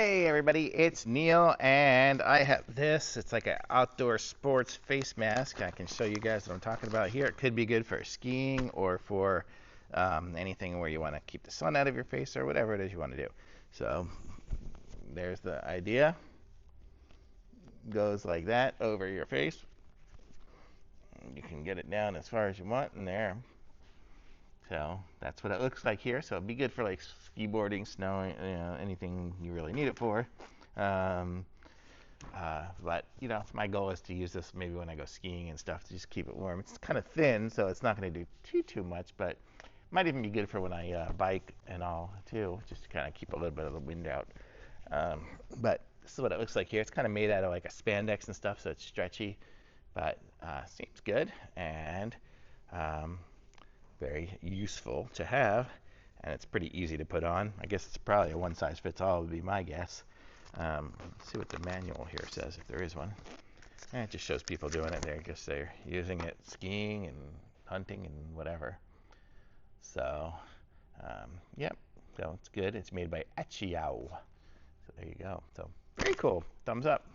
Hey everybody, it's Neil, and I have this. It's like an outdoor sports face mask. I can show you guys what I'm talking about here. It could be good for skiing or for anything where you want to keep the sun out of your face or whatever it is you want to do. So there's the idea. Goes like that over your face. You can get it down as far as you want in there. So that's what it looks like here. So it'd be good for like ski boarding, snowing, anything you really need it for. Um, but my goal is to use this maybe when I go skiing and stuff to just keep it warm. It's kind of thin, so it's not going to do too much, but might even be good for when I bike and all too, just to kind of keep a little bit of the wind out. Um, but this is what it looks like here. It's kind of made out of like a spandex and stuff, so it's stretchy, but seems good and um, very useful to have. And it's pretty easy to put on. I guess it's probably a one size fits all would be my guess. Let's see what the manual here says, if there is one. And it just shows people doing it there. I guess they're using it skiing and hunting and whatever. So, yep. So it's good. It's made by Achiou. So there you go. So very cool. Thumbs up.